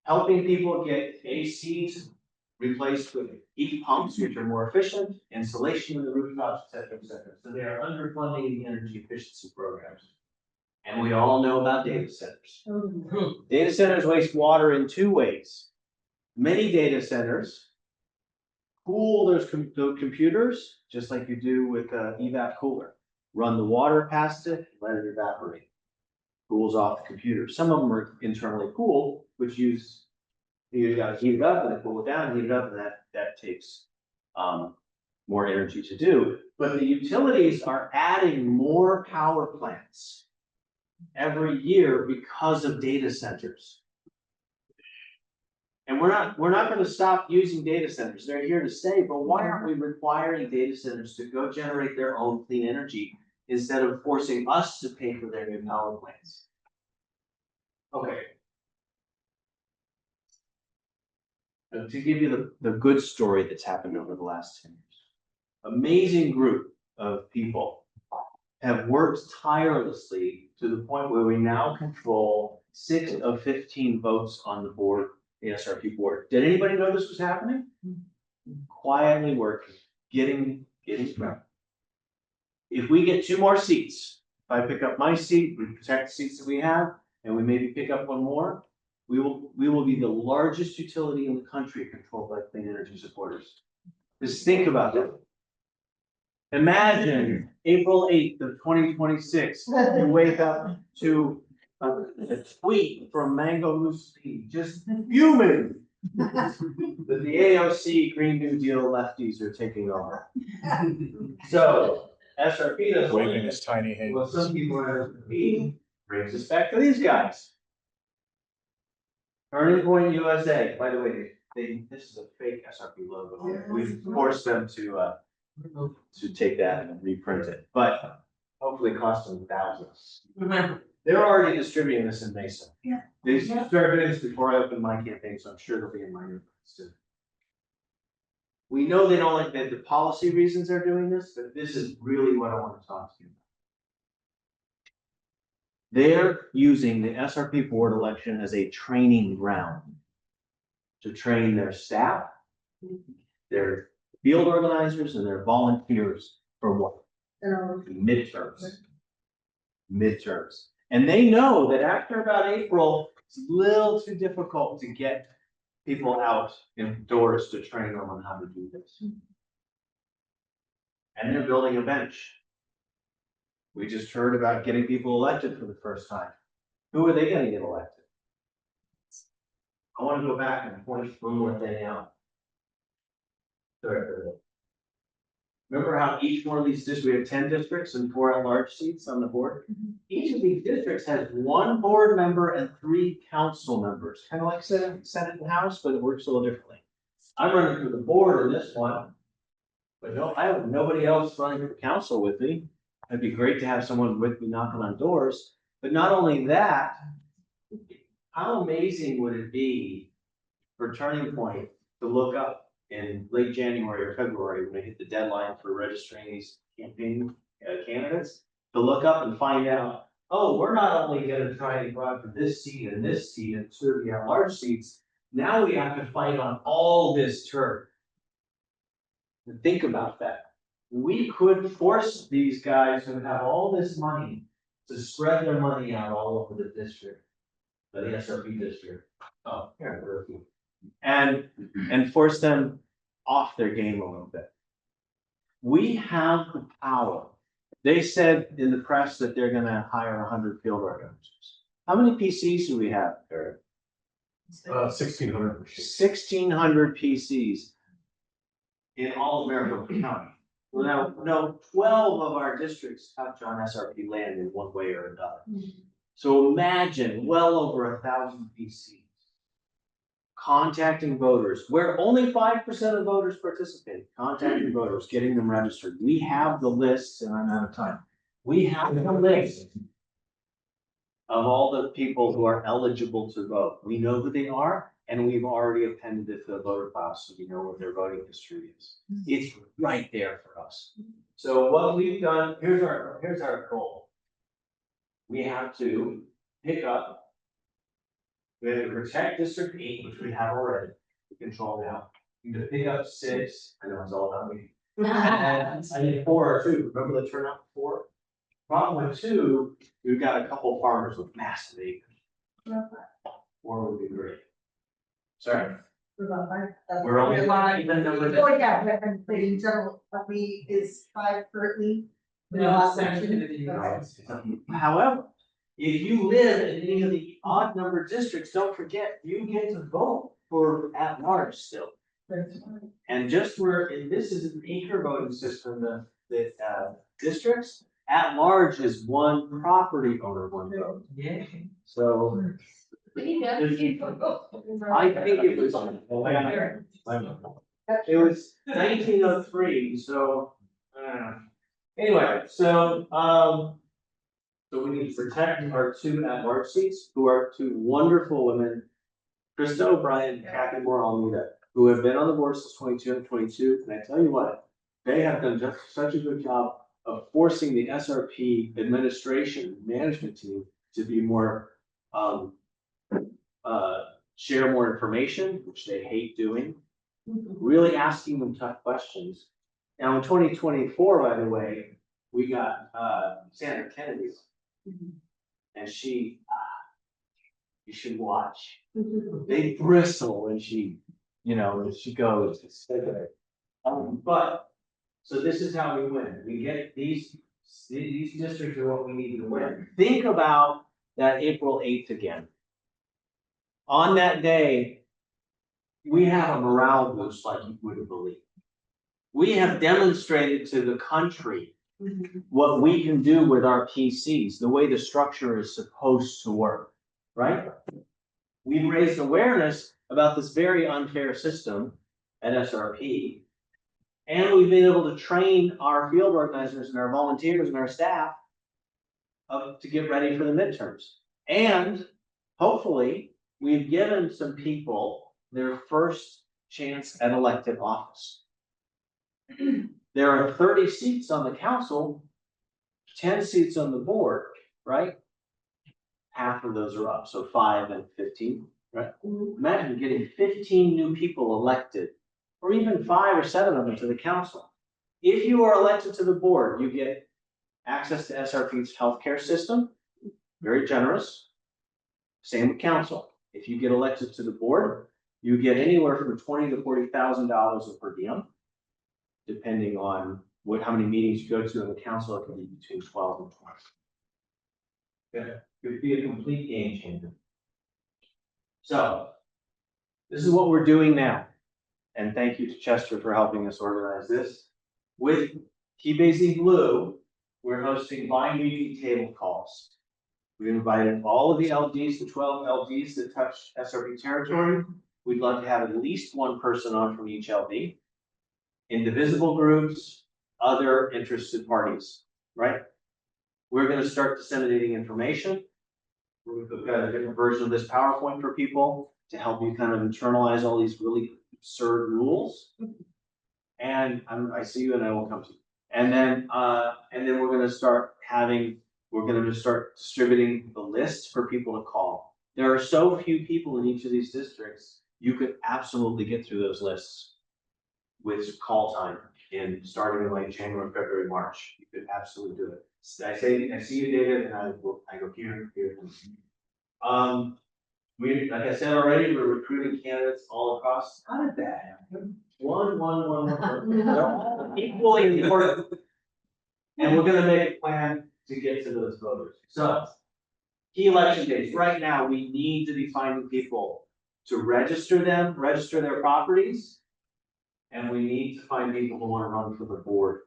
Helping people get ACs replaced with heat pumps, which are more efficient, insulation in the rooftops, et cetera, et cetera. So they are underfunding the energy efficiency programs. And we all know about data centers. Data centers waste water in 2 ways. Many data centers cool those computers, just like you do with an evap cooler. Run the water past it, let it evaporate. Cools off the computer. Some of them are internally cooled, which you got to heat it up and then cool it down, heat it up, and that takes more energy to do. But the utilities are adding more power plants every year because of data centers. And we're not gonna stop using data centers, they're here to stay, but why aren't we requiring data centers to go generate their own clean energy instead of forcing us to pay for their new power plants? Okay. To give you the good story that's happened over the last 10 years. Amazing group of people have worked tirelessly to the point where we now control 6 of 15 votes on the board, the SRP board. Did anybody know this was happening? Quietly working, getting through. If we get 2 more seats, if I pick up my seat, we protect the seats that we have, and we maybe pick up 1 more, we will be the largest utility in the country controlled by clean energy supporters. Just think about that. Imagine April 8th of 2026, you wake up to a tweet from Mango Lucy, just fuming that the AOC Green New Deal lefties are taking over. So SRP doesn't. Waving his tiny hand. Well, some people are, brings us back to these guys. Turning Point USA, by the way, this is a fake SRP logo. We've forced them to take that and reprint it, but hopefully it cost them thousands. They're already distributing this in Mesa. Yeah. They started doing this before I opened my campaign, so I'm sure they'll be in my newsletters too. We know they don't like the policy reasons they're doing this, but this is really what I want to talk to you about. They're using the SRP board election as a training ground to train their staff, their field organizers, and their volunteers for what? Midterms. And they know that after about April, it's a little too difficult to get people out indoors to train them on how to do this. And they're building a bench. We just heard about getting people elected for the first time. Who are they gonna get elected? I wanna go back and point one more thing out. Remember how each one of these districts, we have 10 districts and 4 at-large seats on the board? Each of these districts has 1 board member and 3 council members, kind of like Senate and House, but it works a little differently. I'm running for the board in this one, but no, I have nobody else running for council with me. It'd be great to have someone with me knocking on doors, but not only that, how amazing would it be for Turning Point to look up in late January or February when we hit the deadline for registering these campaign candidates, to look up and find out, oh, we're not only gonna try to go after this seat and 2 of the at-large seats, now we have to fight on all this turf. And think about that. We could force these guys who have all this money to spread their money out all over the district, the SRP district. Oh, here, and force them off their game a little bit. We have the power. They said in the press that they're gonna hire 100 field organizers. How many PCs do we have, Eric? 1,600. 1,600 PCs in all of Maricopa County. Well, now, 12 of our districts touch on SRP land in one way or another. So imagine well over 1,000 PCs contacting voters, where only 5% of voters participate, contacting voters, getting them registered. We have the lists, and I'm out of time. We have the list of all the people who are eligible to vote. We know who they are, and we've already appended it to the voter file, so we know what their voting history is. It's right there for us. So what we've done, here's our goal. We have to pick up. We have to protect District 8, which we have already, we control now. We need to pick up 6, I know it's all about me. And I need 4 or 2, remember the turnout for 4? Problem with 2, we've got a couple farmers with massive acres. 4 would be great. Sorry? We're only even number. Oh, yeah, but in general, we is 5 currently. However, if you live in any of the odd number districts, don't forget, you get to vote for at large still. And just where, this is an acre voting system, the districts, at large is 1 property owner, 1 vote. Yeah. So I think it was, it was 1903, so, anyway, so we need to protect our two at-large seats, who are two wonderful women, Krista O'Brien and Kathy Moore Almeida, who have been on the board since 2022, and I tell you what, they have done just such a good job of forcing the SRP administration management team to be more, share more information, which they hate doing, really asking them tough questions. Now, in 2024, by the way, we got, Sandra Kennedy. And she, you should watch. They bristle when she, when she goes, it's so good. But, so this is how we win. We get these districts are what we need to win. Think about that April 8th again. On that day, we have a morale boost like you wouldn't believe. We have demonstrated to the country what we can do with our PCs, the way the structure is supposed to work, right? We've raised awareness about this very unfair system at SRP. And we've been able to train our field organizers and our volunteers and our staff to get ready for the midterms. And hopefully, we've given some people their first chance at elected office. There are 30 seats on the council, 10 seats on the board, right? Half of those are up, so 5 and 15, right? Imagine getting 15 new people elected, or even 5 or 7 of them to the council. If you are elected to the board, you get access to SRP's healthcare system, very generous. Same with council. If you get elected to the board, you get anywhere from $20,000 to $40,000 of per diem, depending on how many meetings you go to in the council. It can be between 12 and 20. Yeah, it would be a complete game changer. So, this is what we're doing now. And thank you to Chester for helping us organize this. With T-Basing Blue, we're hosting bi-weekly table calls. We invited all of the LDs, the 12 LDs that touch SRP territory. We'd love to have at least one person on from each LD. Indivisible groups, other interested parties, right? We're going to start disseminating information. We've got a different version of this PowerPoint for people to help you kind of internalize all these really absurd rules. And I see you and I will come to you. And then we're going to start distributing the lists for people to call. There are so few people in each of these districts, you could absolutely get through those lists with call time starting in like January, February, March. You could absolutely do it. I see you, David, and I go here. Like I said already, we're recruiting candidates all across. How did that happen? One. Equally important. And we're gonna make a plan to get to those voters. So, key election days. Right now, we need to be finding people to register their properties. And we need to find people who want to run for the board.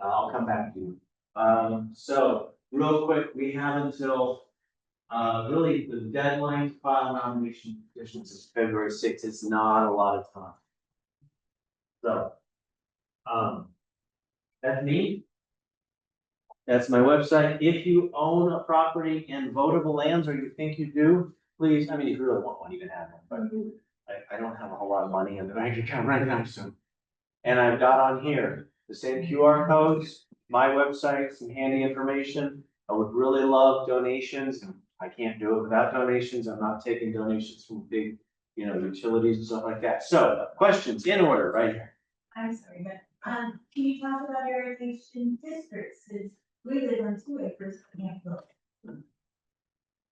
I'll come back to you. So real quick, we have until really the deadline to file nomination petitions is February 6th. It's not a lot of time. So that's me. That's my website. If you own a property in votable lands, or you think you do, please, I mean, if you really want one, you can have one, but I don't have a whole lot of money in the bank account right now, so. And I've got on here the same QR codes, my website, some handy information. I would really love donations, and I can't do it without donations. I'm not taking donations from big, utilities and stuff like that. So, questions in order, right here. I'm sorry, but, can you talk about irrigation districts, since we live on 2 acres, we can't vote.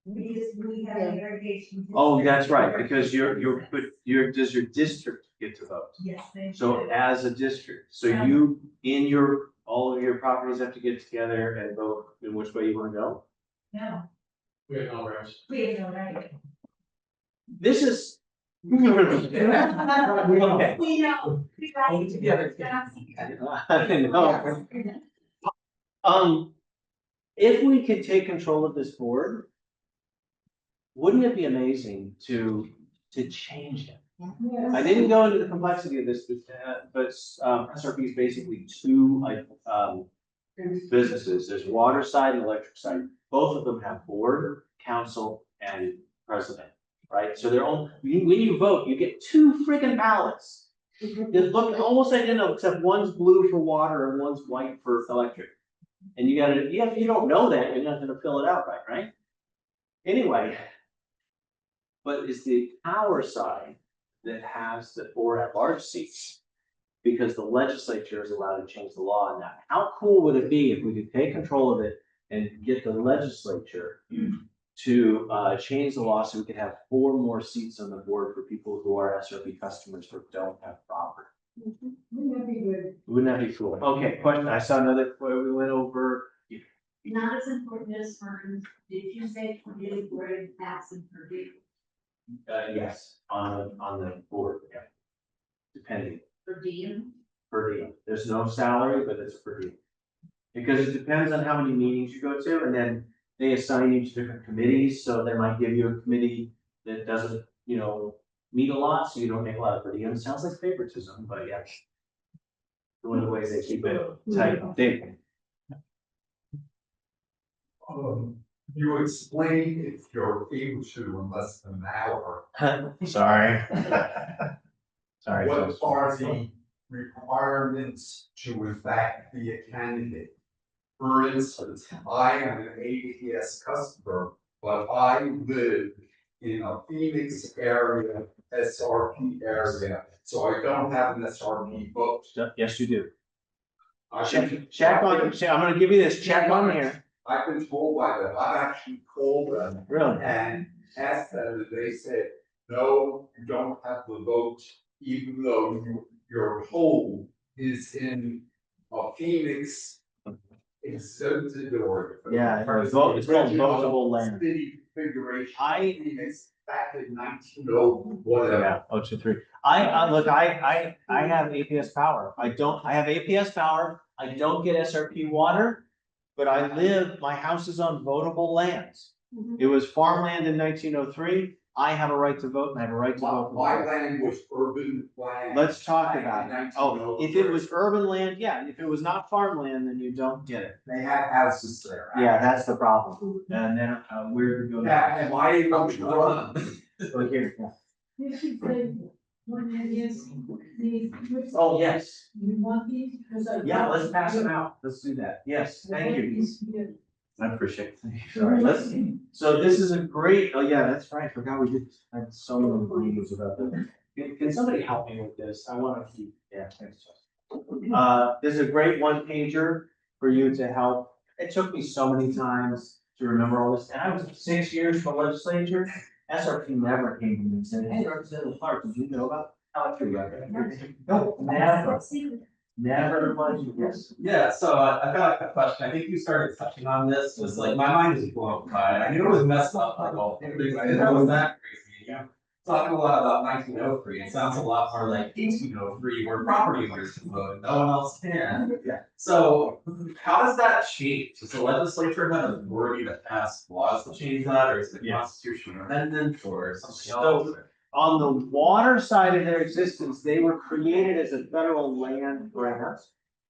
We have an irrigation. District. Oh, that's right, because does your district get to vote? Yes, they So do. as a district, so all of your properties have to get together and vote in which way you want to go? No, We have no rights. we have no right. This is. We know. If we could take control of this board, wouldn't it be amazing to change it? I didn't go into the complexity of this, but SRP is basically two, like, businesses. There's water side and electric side. Both of them have board, council, and president, right? So they're all, when you vote, you get two friggin' ballots. They look almost identical, except one's blue for water and one's white for electric. And you don't know that, you're not gonna fill it out right? Anyway. But it's the power side that has the 4 at-large seats. Because the legislature is allowed to change the law on that. How cool would it be if we could take control of it and get the legislature to change the law so we could have 4 more seats on the board for people who are SRP customers who don't have property? Wouldn't that be good? Wouldn't that be cool? Okay, question, I saw another, we went over. Not as important as Fern, did you say community grade passing per day? Yes, on the board, yeah. Depending. Per diem? Per diem. There's no salary, but it's per diem. Because it depends on how many meetings you go to, and then they assign you to different committees, so they might give you a committee that doesn't, meet a lot, so you don't make a lot of per diem. Sounds like favoritism, but yeah. One of the ways they keep it tight. Dave? You explain if you're able to in less than an hour. Sorry. Sorry. What are the requirements to in fact be a candidate? For instance, I am an APS customer, but I live in a Phoenix area, SRP area, so I don't have an SRP vote. Yes, you do. Check I'm gonna give you this, check on here. I've been told by them, I've actually called them Really? and asked them, and they said, no, you don't have the vote, even though your home is in a Phoenix exempted or. Yeah, it's called votable land. City configuration. I- Phoenix back in 1900, whatever. Yeah, 023. Look, I have APS power. I have APS power. I don't get SRP water, but my house is on votable lands. It was farmland in 1903. I have a right to vote and I have a right to vote. My land was urban land. Let's talk back about in it. Oh, if it was urban land, yeah. If it was not farmland, then you don't get it. They had houses there. Yeah, that's the problem. And then where to go? Yeah, and my able run. Go here. Yeah. You should say, when it is, these. Oh, yes. You want these? Yeah, let's pass them out. Let's do that. Yes, thank you. I appreciate it. Sorry, so this is a great, oh yeah, that's right. I forgot we had so many meetings about that. Can somebody help me with this? I want to keep, yeah, thanks. This is a great one pager for you to help. It took me so many times to remember all this. And I was 6 years for legislature. SRP never came to me and said, hey, Representative Clark, did you know about electric? No, never. Never was, yes. Yeah, so I've got a question. I think you started touching on this, just like my mind is blown by it. I knew it was messed up, like all things, I didn't know it was that crazy. You know, talking a lot about 1903, it sounds a lot more like 1803 where property owners can vote and no one else can. Yeah. So how does that change? Does the legislature have authority to pass laws to change that, or is it a constitutional amendment or something else? On the water side of their existence, they were created as a federal land grant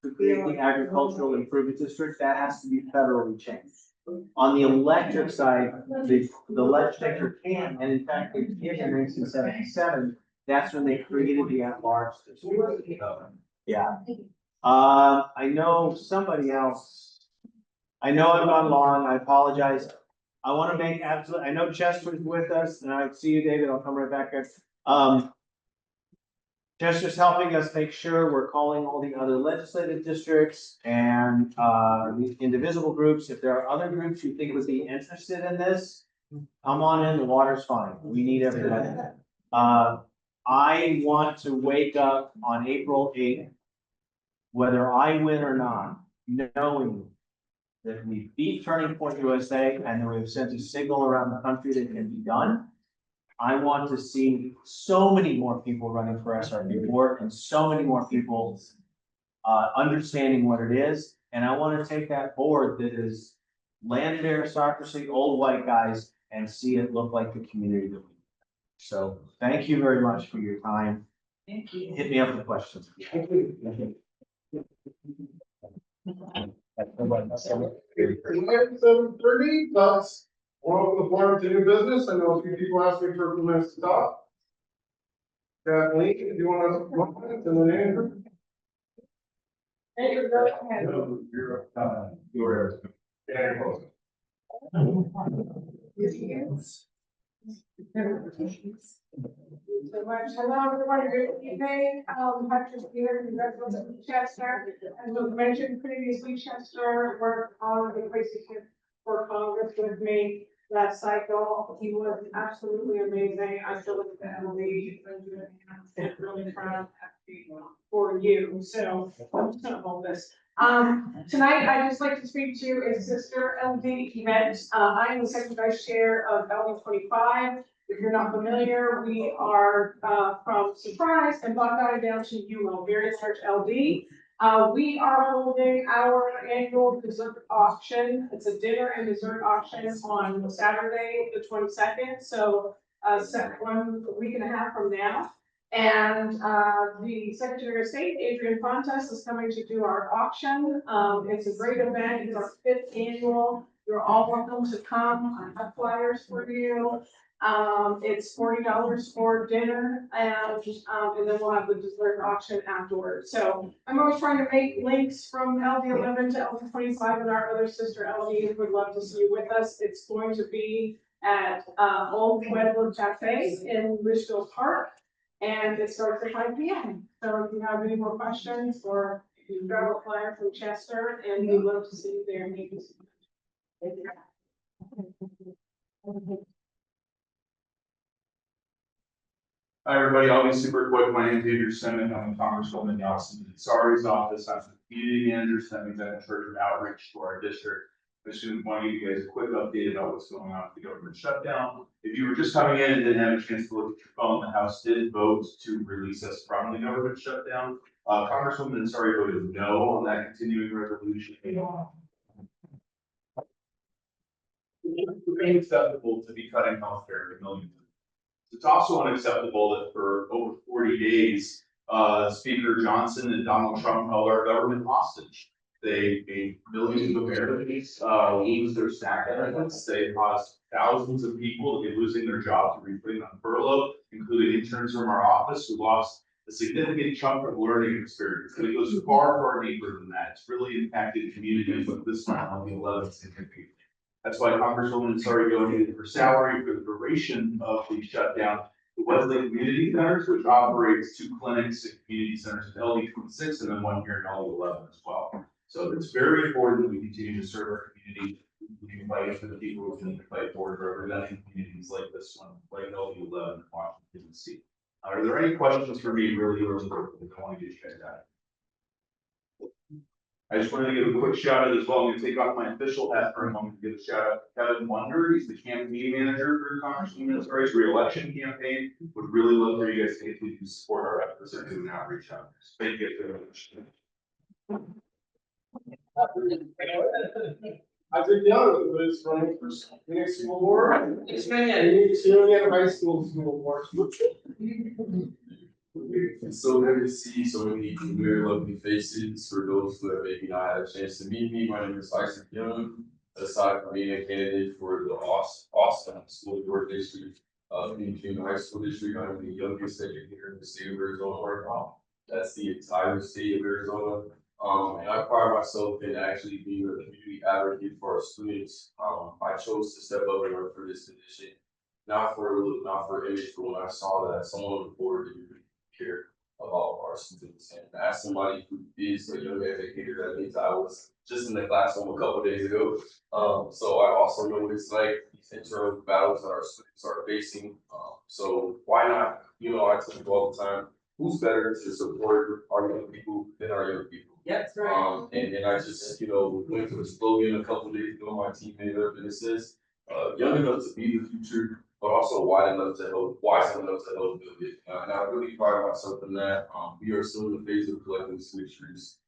to create the agricultural improvement district. That has to be federally changed. On the electric side, the legislature can, and in fact, they did in 1977. That's when they created the at-large district. Yeah. I know somebody else. I know I've gone long. I apologize. I want to make absolute, I know Chester's with us, and I see you, David, I'll come right back here. Chester's helping us make sure we're calling all the other legislative districts and the indivisible groups. If there are other groups you think would be interested in this, come on in, the water's fine. We need everybody. I want to wake up on April 8th, whether I win or not, knowing that we beat Turning Point USA and that we've sent a signal around the country that it can be done. I want to see so many more people running for SRP board and so many more people understanding what it is. And I want to take that board that is landed aristocracy, old white guys, and see it look like the community that we. So thank you very much for your time. Thank you. Hit me up with questions. It's 7:30, that's, we're open the floor to new business. I know a few people asked me for a few minutes to talk. Kathleen, if you wanna, and then Andrew. Andrew, go ahead. Hello, everybody, good evening, Patrick here, congratulations to Chester, as was mentioned previously, Chester worked on the places for Congress with me last cycle, he was absolutely amazing, I still look at Emily, and really proud for you, so I'm just gonna hold this. Tonight, I'd just like to speak to a sister LD event, I am the second vice chair of LD 25. If you're not familiar, we are from Surprise and Buckeye down to UL, very large LD. We are holding our annual dessert auction. It's a dinner and dessert auction on Saturday, the 22nd. So 1 week and a half from now. And the Secretary of State, Adrian Fontes, is coming to do our auction. It's a great event. It's our 5th annual. You're all welcome to come. I have flyers for you. It's $40 for dinner and then we'll have the dessert auction afterwards. So I'm always trying to make links from LD 11 to LD 25 and our other sister LDs would love to see you with us. It's going to be at Old Wedlock Cafe in Richfield Park and it starts at 5 p.m. So if you have any more questions or if you grab a flyer from Chester and we'd love to see you there. Thank you. Hi, everybody. I'll be super quick. My name is Andrew Simmons. I'm a Congresswoman Nelson Sari's office. I'm the community manager, so that means I'm in charge of outreach to our district. I just want to give you guys a quick update about what's going on with the government shutdown. If you were just coming in and didn't have a chance to look at your phone, the House did vote to release us from the government shutdown. Congresswoman Sari voted no on that continuing resolution. It's unacceptable to be cutting healthcare to millions. It's also unacceptable that for over 40 days, Speaker Johnson and Donald Trump held our government hostage. They made millions of Americans lose their SNAP benefits. They caused thousands of people to be losing their jobs and re-putting on furlough, including interns from our office who lost a significant chunk of learning experience. And it goes far, far deeper than that. It's really impacted communities like this one on the 11th significantly. That's why Congresswoman Sari donated her salary for the duration of the shutdown to Wesley Community Centers, which operates 2 clinics and community centers in LD 26 and then 1 here in LD 11 as well. So it's very important that we continue to serve our community. We can fight for the people who need to fight for representing communities like this one, like LD 11 in Washington DC. Are there any questions for me really quickly? I want to get you guys out. I just wanted to give a quick shout out as well. I'm going to take off my official hat for a moment to give a shout out to Kevin Wonder. He's the campaign manager for Congresswoman Sari's re-election campaign. Would really love for you guys to continue to support our efforts and do an outreach on this. Thank you very much. I think the other was running for Phoenix School Board. It's Union High School Board. It's so good to see so many very lovely faces. For those who have maybe not had a chance to meet me, my name is Isaac Young. Aside from being a candidate for the Austin School Board District, Phoenix High School District, I'm the youngest educator in the state of Arizona right now. That's the entire state of Arizona. And I pride myself in actually being a community advocate for our students. I chose to step up and run for this position, not for image, but when I saw that someone on the board didn't really care about our students. And as somebody who is a young educator, that means I was just in the classroom a couple days ago. So I also know what it's like, these internal battles that our students are facing. So why not, I tell people all the time, who's better to support our young people than our young people? That's right. And I just, went to the slogan a couple days ago, my team made up, and it says, young enough to be the future, but also wise enough to help build it. And I really pride myself in that. We are still in the phase of collecting signatures,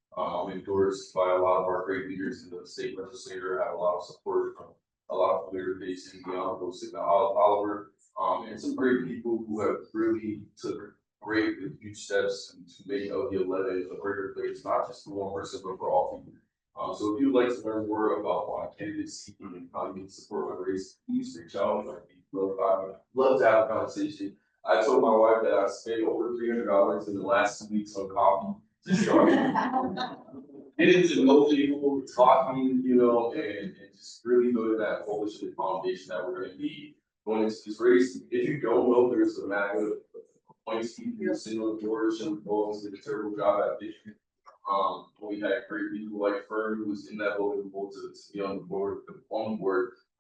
endorsed by a lot of our great leaders in the state legislature. I have a lot of support from a lot of familiar faces, the Honorable Sidney Oliver, and some great people who have really took great and huge steps to make LD11 a greater place, not just for one person, but for all people. So if you'd like to learn more about why candidates seeking and how you can support my race, please reach out. I'd be love to have a conversation. I told my wife that I spent over $300 in the last 2 weeks on coffee. Getting to know people, talking, you know, and just really building that coalition foundation that we're gonna need going into this race. If you don't know, there's a matter of points, even single George and Bowles did a terrible job at this. We had great people like Fern, who was in that voting pool to be on the board,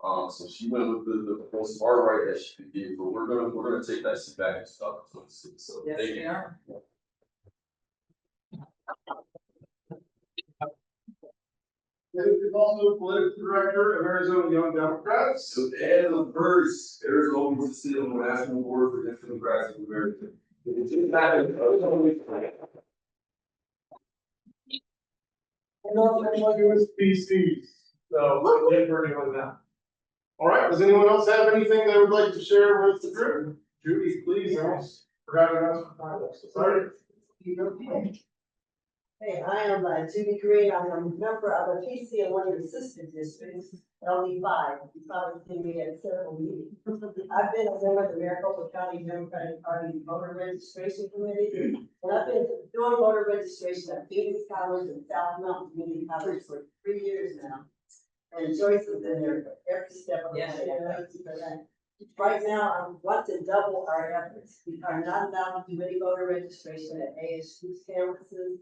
so she went with the most far right that she could be, but we're gonna take that seat back and stuff. So Yes, thank we you. are. David is also political director of Arizona Young Democrats. So Ed LaVerse, Arizona was still on the National Board for the Democrats of America. USPCs, so they're working on that. All right, does anyone else have anything they would like to share with the group? Judy, please, I almost forgot to ask. Sorry. Hey, I am Judy Green. I'm a member of a PC in one of the sister districts, LD5. You probably seen me at several meetings. I've been a member of the Maricopa County Democratic Party Voter Registration Committee. And I've been doing voter registration at Phoenix College and South Mountain Community College for 3 years now. And Joyce has been there for every step of the way. Thank you for that. Right now, I want to double our efforts. We are not allowed to do any voter registration at ASU's campuses.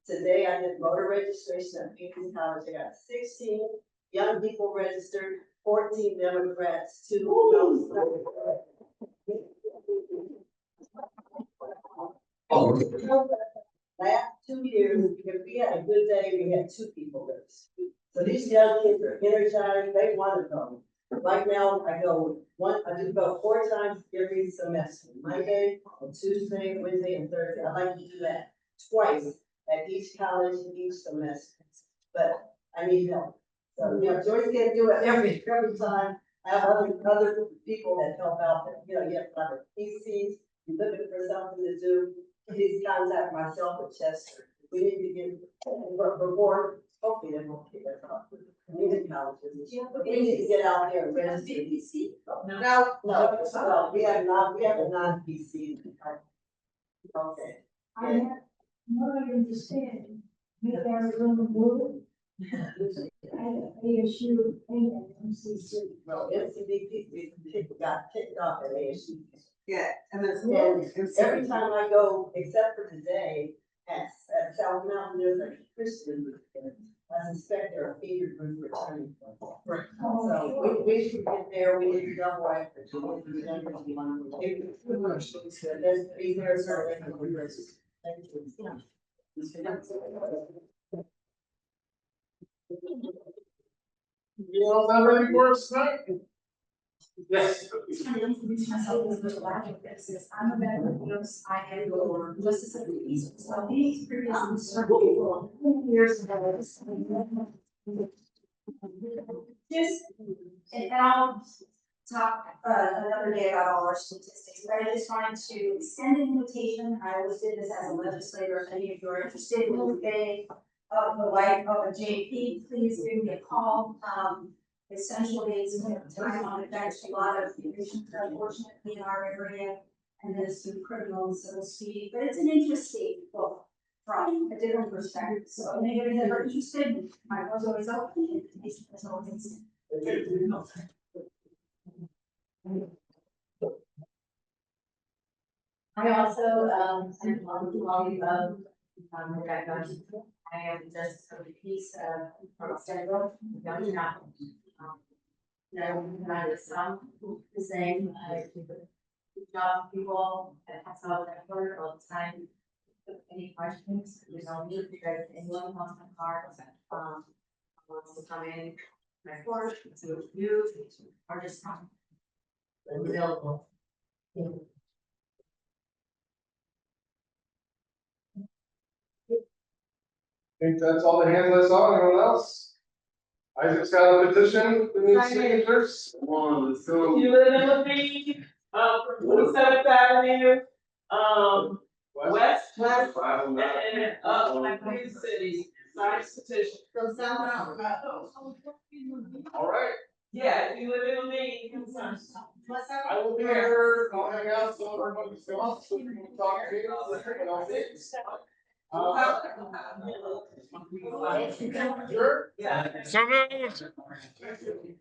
Today, I did voter registration at Phoenix College. I got 16 young people registered, 14 Democrats, 2 Last 2 years, if we had a good day, we had 2 people registered. So these young kids are energized, they want to go. Right now, I do go 4 times every semester, Monday, Tuesday, Wednesday, and Thursday. I like to do that twice at each college, each semester. But I need help. So, Joyce can't do it every time. I have other people that help out, that, you have other PCs, you're looking for something to do, please contact myself or Chester. We need to get, before, hopefully they won't keep us off. Community colleges. But we need to get out there and register. PC? No, we have a non-PC. Okay. I have, what I understand, you have Arizona Board. I have ASU and MCC. Well, MCDP, we got kicked off at ASU. Yeah, and that's. And every time I go, except for today, at South Mountain, there's a Christian, I suspect they're a feeder group returning. Right. So we should get there, we need to double our efforts. There's be there, sir. Thank you. You all have any for us tonight? Yes. I'm a member of the I handle justice of the peace. So these previously served for years ago. Just, and I'll talk another day about all our statistics, but I just wanted to extend an invitation. I always did this as a legislator. If any of you are interested in getting the life of a JP, please give me a call. Essentially, it's time on the bench, a lot of convictions, unfortunately, in our area, and there's some criminal and civil speed, but it's an interesting book from a different perspective. So if anybody's ever interested, my door's always open. It's always. I also, am on the volume of, I am just a piece from Central, downtown. The same, I keep a good job, people, and pass out that word all the time. Any questions, you know, me, because anyone wants my card, wants to come in, my course, to you, or just come. I'm available. I think that's all the hands I saw. Anyone else? Isaac's got a petition, the new signatures. One, so. You live in Levine, from 27th Avenue, west, and, Queen City, size petition. From South. All right, Yeah, if you live in Levine, you can sign. I will be here, I'll hang out, so everybody's off, so we can talk to you, and I'll see. Sure. Yeah. So moved. Thank you.